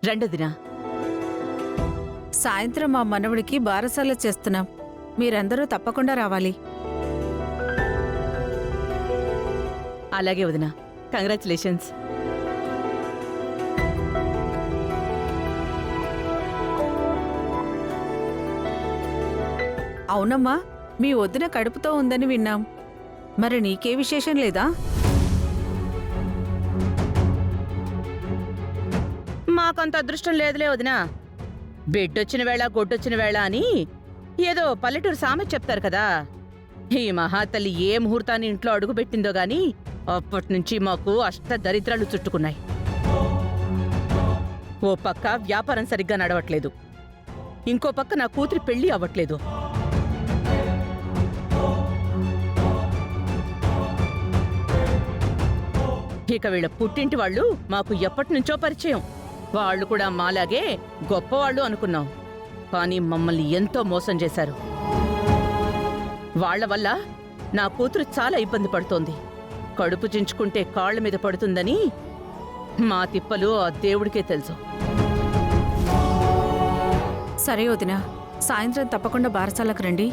రెండోదినా. సాయంత్రం మా మనవడికి బారసాల చేస్తున్నాం. మీరందరూ తప్పకుండా రావాలి. అలాగే వదినా, కంగ్రాచులేషన్స్. అవునమ్మా, మీ వదిన కడుపుతో ఉందని విన్నాం. మరి నీకే విశేషం లేదా? మాకంత అదృష్టం లేదులే వదినా. బిడ్డొచ్చిన వేళ గొడ్డొచ్చిన వేళ అని ఏదో పల్లెటూరు సామెత చెప్తారు కదా. ఈ మహాతల్లి ఏ ముహూర్తాన్ని ఇంట్లో అడుగుపెట్టిందో గాని అప్పటినుంచి మాకు అష్ట దరిద్రాలు చుట్టుకున్నాయి. ఓ పక్క వ్యాపారం సరిగ్గా నడవట్లేదు, ఇంకో పక్క నా కూతురి పెళ్లి అవ్వట్లేదు. ఇక వీళ్ళ పుట్టింటి వాళ్ళు మాకు ఎప్పటినుంచో పరిచయం. వాళ్ళు కూడా మాలాగే గొప్పవాళ్ళు అనుకున్నాం, కానీ మమ్మల్ని ఎంతో మోసం చేశారు. వాళ్ల వల్ల నా కూతురు చాలా ఇబ్బంది పడుతోంది. కడుపు చించుకుంటే కాళ్ల మీద పడుతుందని మా తిప్పలు ఆ దేవుడికే తెలుసు. సరే వదినా, సాయంత్రం తప్పకుండా బారసాలకు రండి.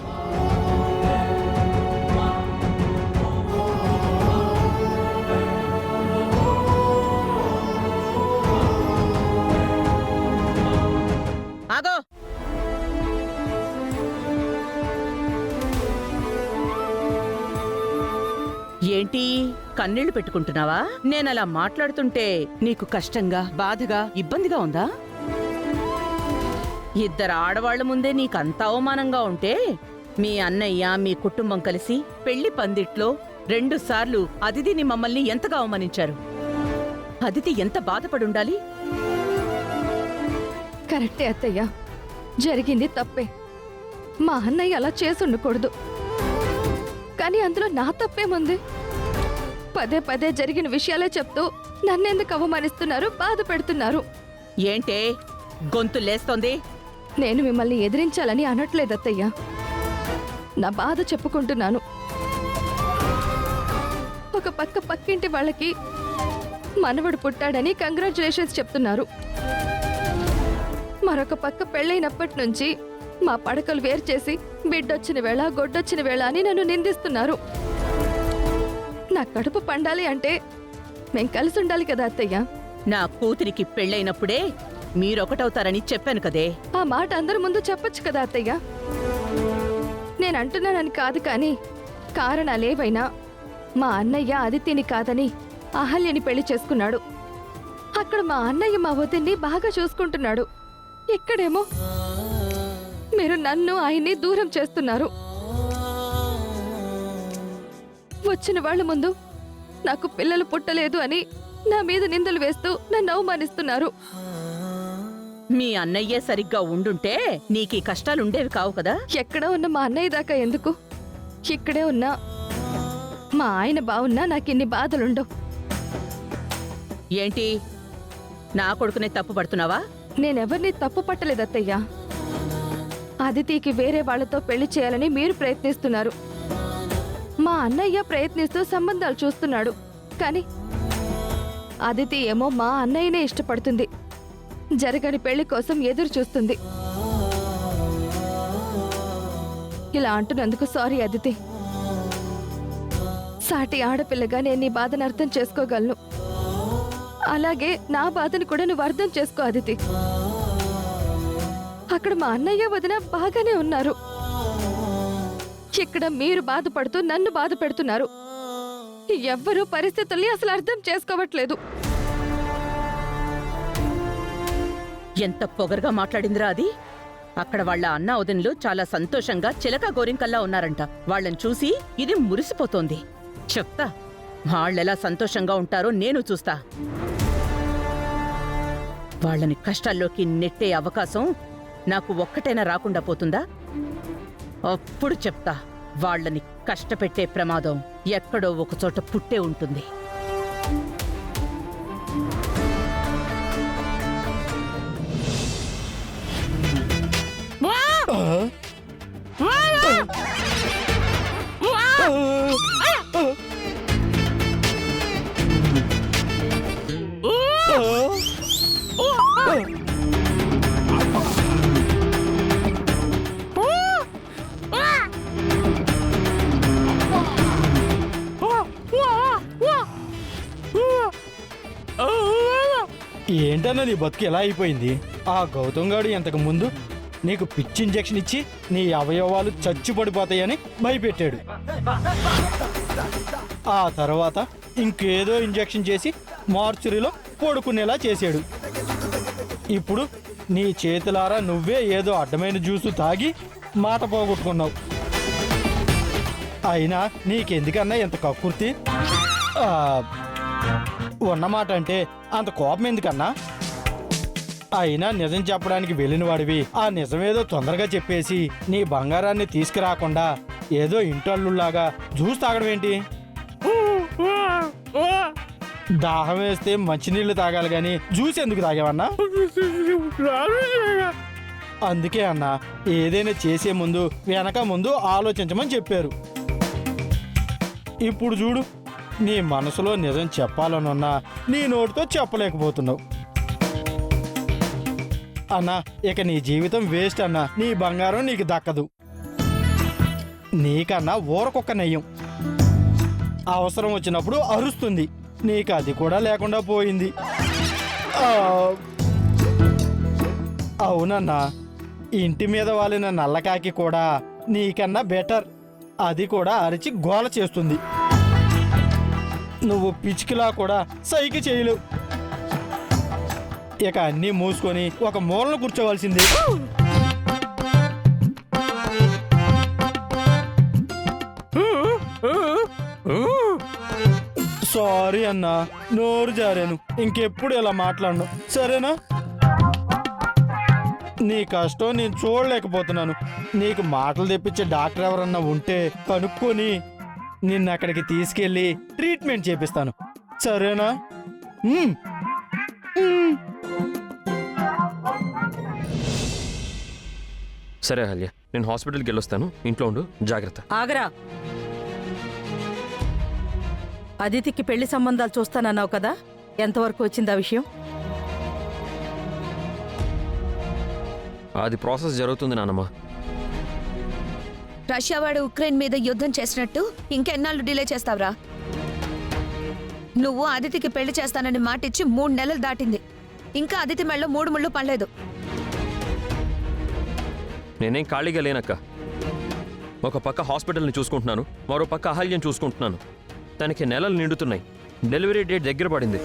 ఆగో, ఏంటి కన్నీళ్లు పెట్టుకుంటున్నావా? నేనలా మాట్లాడుతుంటే నీకు కష్టంగా, బాధగా, ఇబ్బందిగా ఉందా? ఇద్దరు ఆడవాళ్ల ముందే నీకంత అవమానంగా ఉంటే మీ అన్నయ్య, మీ కుటుంబం కలిసి పెళ్లి పందిట్లో 2 సార్లు అదితిని మమ్మల్ని ఎంతగా అవమానించారు. అదితి ఎంత బాధపడుండాలి? కరెక్టే అత్తయ్య, జరిగింది తప్పే. మా అన్నయ్య అలా చేసుండకూడదు. కానీ అందులో నా తప్పేముంది? పదే పదే జరిగిన విషయాలే చెప్తూ నన్నెందుకు అవమానిస్తున్నారు, బాధ పెడుతున్నారు? ఏంటే గొంతు లేస్తోంది? నేను మిమ్మల్ని ఎదిరించాలని అనట్లేదు అత్తయ్య, నా బాధ చెప్పుకుంటున్నాను. ఒక పక్క పక్కింటి వాళ్ళకి మనవడు పుట్టాడని కంగ్రాచులేషన్స్ చెప్తున్నారు. మరొక పక్క పెళ్ళైనప్పటి నుంచి మా పడకలు వేరు చేసి బిడ్డొచ్చిన వేళ గొడ్డొచ్చిన వేళ అని నన్ను నిందిస్తున్నారు. నా కడుపు పండాలి అంటే మేం కలిసి ఉండాలి కదా అత్తయ్య. నా కూతురికి పెళ్ళైనప్పుడే మీరొకటవుతారని చెప్పాను కదే. ఆ మాట అందరి ముందు చెప్పొచ్చు కదా అత్తయ్య. నేనంటున్నానని కాదు, కానీ కారణాలేవైనా మా అన్నయ్య అదితిని కాదని అహల్యని పెళ్లి చేసుకున్నాడు. అక్కడ మా అన్నయ్య మా వదిన్ని బాగా చూసుకుంటున్నాడు. ఇక్కడేమో మీరు నన్ను ఆయన్ని దూరం చేస్తున్నారు. వచ్చిన వాళ్ళ ముందు నాకు పిల్లలు పుట్టలేదు అని నా మీద నిందలు వేస్తూ నన్ను అవమానిస్తున్నారు. మీ అన్నయ్యే సరిగ్గా ఉండుంటే నీకీ కష్టాలుండేవి కావు కదా. ఎక్కడ ఉన్న మా అన్నయ్య దాకా ఎందుకు, ఇక్కడే ఉన్నా మా ఆయన బావున్నా నాకిన్ని బాధలుండవు. ఏంటి నా కొడుకునే తప్పు పడుతున్నావా? నేనెవర్ని తప్పు పట్టలేదత్తయ్యా. అదితికి వేరే వాళ్లతో పెళ్లి చేయాలని మీరు ప్రయత్నిస్తున్నారు. మా అన్నయ్య ప్రయత్నిస్తూ సంబంధాలు చూస్తున్నాడు. కానీ అదితి ఏమో మా అన్నయ్యనే ఇష్టపడుతుంది. జరగని పెళ్లి కోసం ఎదురు చూస్తుంది. ఇలా అంటున్నందుకు సారీ అదితి. సాటి ఆడపిల్లగా నేను నీ బాధను అర్థం చేసుకోగలను. అలాగే నా బాధను కూడా నువ్వు అర్థం చేసుకో అదితి. అక్కడ మా అన్నయ్య వదిన బాగానే ఉన్నారు. ఇక్కడ మీరు బాధపడుతూ నన్ను బాధ పెడుతున్నారు. ఎవ్వరూ పరిస్థితుల్ని అసలు అర్థం చేసుకోవట్లేదు. ఎంత పొగరుగా మాట్లాడిందిరా అది. అక్కడ వాళ్ళ అన్న వదినలు చాలా సంతోషంగా చిలక గోరింకల్లా ఉన్నారంట. వాళ్ళని చూసి ఇది మురిసిపోతోంది. చెప్తా వాళ్ళెలా సంతోషంగా ఉంటారో నేను చూస్తా. వాళ్ళని కష్టాల్లోకి నెట్టే అవకాశం నాకు ఒక్కటైనా రాకుండా పోతుందా? అప్పుడు చెప్తా. వాళ్ళని కష్టపెట్టే ప్రమాదం ఎక్కడో ఒకచోట పుట్టే ఉంటుంది. వలన నీ బతుకు ఎలా అయిపోయింది. ఆ గౌతమ్ గాడు ఇంతకు ముందు నీకు పిచ్చి ఇంజెక్షన్ ఇచ్చి నీ అవయవాలు చచ్చి పడిపోతాయని భయపెట్టాడు. ఆ తర్వాత ఇంకేదో ఇంజెక్షన్ చేసి మార్చురీలో పడుకునేలా చేశాడు. ఇప్పుడు నీ చేతులారా నువ్వే ఏదో అడ్డమైన జ్యూసు తాగి మాట పోగొట్టుకున్నావు. అయినా నీకెందుకన్నా ఎంత కక్కుర్తి? ఉన్నమాట అంటే అంత కోపం ఎందుకన్నా? అయినా నిజం చెప్పడానికి వెళ్ళిన వాడివి ఆ నిజమేదో తొందరగా చెప్పేసి నీ బంగారాన్ని తీసుకురాకుండా ఏదో ఇంటల్లులాగా జ్యూస్ తాగడం ఏంటి? దాహం వేస్తే మంచినీళ్ళు తాగాలి గాని జ్యూస్ ఎందుకు తాగావన్నా? అందుకే అన్నా ఏదైనా చేసే ముందు వెనక ముందు ఆలోచించమని చెప్పారు. ఇప్పుడు చూడు, నీ మనసులో నిజం చెప్పాలనున్నా నీ నోటితో చెప్పలేకపోతున్నావు. అన్నా ఇక నీ జీవితం వేస్ట్ అన్నా. నీ బంగారం నీకు దక్కదు. నీకన్నా ఊరకొక్క నయ్యం. అవసరం వచ్చినప్పుడు అరుస్తుంది. నీకు అది కూడా లేకుండా పోయింది. అవునన్నా, ఇంటి మీద వాలిన నల్లకాకి కూడా నీకన్నా బెటర్. అది కూడా అరిచి గోల చేస్తుంది. నువ్వు పిచ్చికిలా కూడా సైకి చేయలేవు. ఇక అన్నీ మూసుకొని ఒక మూలను కూర్చోవలసింది. సారీ అన్నా, నోరు జారాను. ఇంకెప్పుడు ఇలా మాట్లాడను, సరేనా? నీ కష్టం నేను చూడలేకపోతున్నాను. నీకు మాటలు తెప్పించే డాక్టర్ ఎవరన్నా ఉంటే కనుక్కొని నిన్ను అక్కడికి తీసుకెళ్ళి ట్రీట్మెంట్ చేపిస్తాను, సరేనా? సరే అహల్య, నేను హాస్పిటల్కి వెళ్ళొస్తాను. ఇంట్లో ఉండు, జాగ్రత్త. ఆగరా. అదితికి పెళ్లి సంబంధాలు చూస్తానన్నావు కదా, ఎంతవరకు వచ్చింది ఆ విషయం? అది ప్రాసెస్ జరుగుతుంది నానమ్మ. రష్యా వాడు ఉక్రెయిన్ మీద యుద్ధం చేసినట్టు ఇంకెన్నాళ్ళు డిలే చేస్తావురా? నువ్వు అదితికి పెళ్లి చేస్తానని మాటిచ్చి 3 నెలలు దాటింది. ఇంకా అదితి మెళ్ళలో 3 ముళ్ళు పడలేదు. నేనేం ఖాళీగా లేనక్క. ఒక పక్క హాస్పిటల్ని చూసుకుంటున్నాను, మరో పక్క అహల్యం చూసుకుంటున్నాను. తనకి నెలలు నిండుతున్నాయి. డెలివరీ డేట్ దగ్గర పడింది.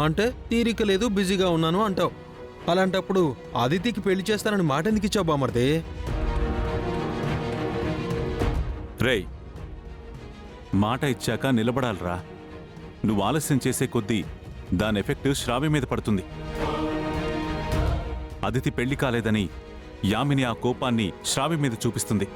అంటే తీరిక లేదు, బిజీగా ఉన్నాను అంటావు. అలాంటప్పుడు అదితికి పెళ్లి చేస్తానని మాట ఎందుకు ఇచ్చావు బామర్దే? రేయ్, మాట ఇచ్చాక నిలబడాలరా. నువ్వు ఆలస్యం చేసే కొద్దీ దాని ఎఫెక్ట్ శ్రావ్య మీద పడుతుంది. అదితి పెళ్లి కాలేదని యామిని ఆ కోపాన్ని శ్రావ్య మీద చూపిస్తుంది.